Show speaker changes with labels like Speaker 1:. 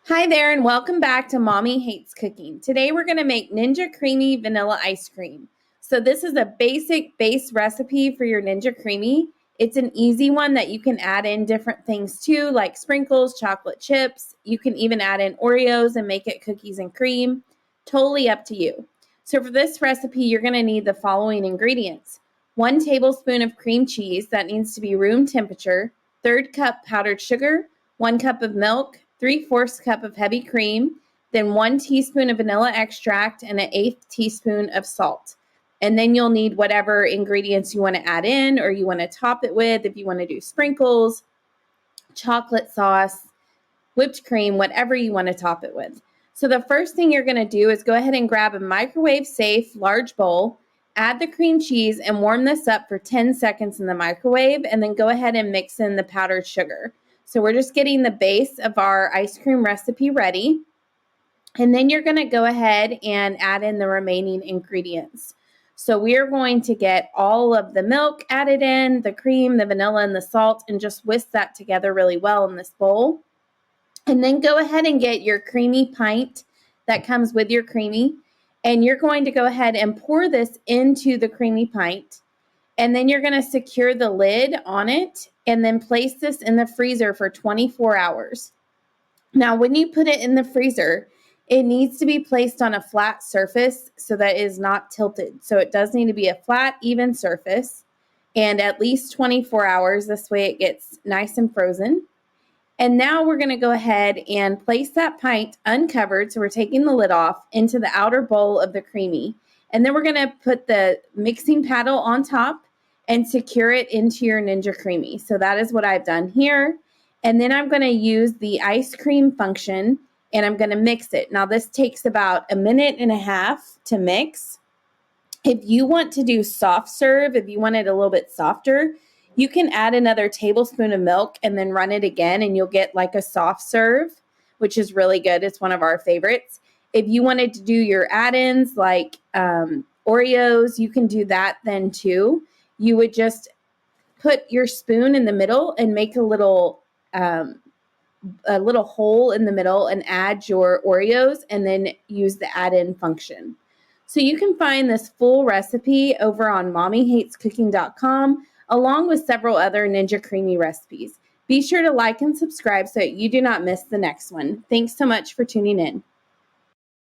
Speaker 1: Hi there and welcome back to Mommy Hates Cooking. Today we're going to make Ninja Creami Vanilla Ice Cream. So this is a basic base recipe for your Ninja Creami. It's an easy one that you can add in different things too, like sprinkles, chocolate chips. You can even add in Oreos and make it cookies and cream. Totally up to you. So for this recipe, you're going to need the following ingredients. 1 tablespoon of cream cheese that needs to be room temperature, 1/3 cup powdered sugar, 1 cup of milk, 3/4 cup of heavy cream, then 1 teaspoon of vanilla extract and an 1/8 teaspoon of salt. And then you'll need whatever ingredients you want to add in or you want to top it with. If you want to do sprinkles, chocolate sauce, whipped cream, whatever you want to top it with. So the first thing you're going to do is go ahead and grab a microwave safe large bowl, add the cream cheese and warm this up for 10 seconds in the microwave, and then go ahead and mix in the powdered sugar. So we're just getting the base of our ice cream recipe ready. And then you're going to go ahead and add in the remaining ingredients. So we are going to get all of the milk added in, the cream, the vanilla, and the salt, and just whisk that together really well in this bowl. And then go ahead and get your creamy pint that comes with your creamy. And you're going to go ahead and pour this into the creamy pint. And then you're going to secure the lid on it and then place this in the freezer for 24 hours. Now, when you put it in the freezer, it needs to be placed on a flat surface so that it is not tilted. So it does need to be a flat, even surface and at least 24 hours. This way it gets nice and frozen. And now we're going to go ahead and place that pint uncovered. So we're taking the lid off into the outer bowl of the creamy. And then we're going to put the mixing paddle on top and secure it into your Ninja Creami. So that is what I've done here. And then I'm going to use the ice cream function and I'm going to mix it. Now this takes about 1.5 minutes to mix. If you want to do soft serve, if you want it a little bit softer, you can add another tablespoon of milk and then run it again and you'll get like a soft serve, which is really good. It's one of our favorites. If you wanted to do your add-ins like Oreos, you can do that then too. You would just put your spoon in the middle and make a little hole in the middle and add your Oreos and then use the add-in function. So you can find this full recipe over on mommyhatescooking.com along with several other Ninja Creami recipes. Be sure to like and subscribe so that you do not miss the next one. Thanks so much for tuning in.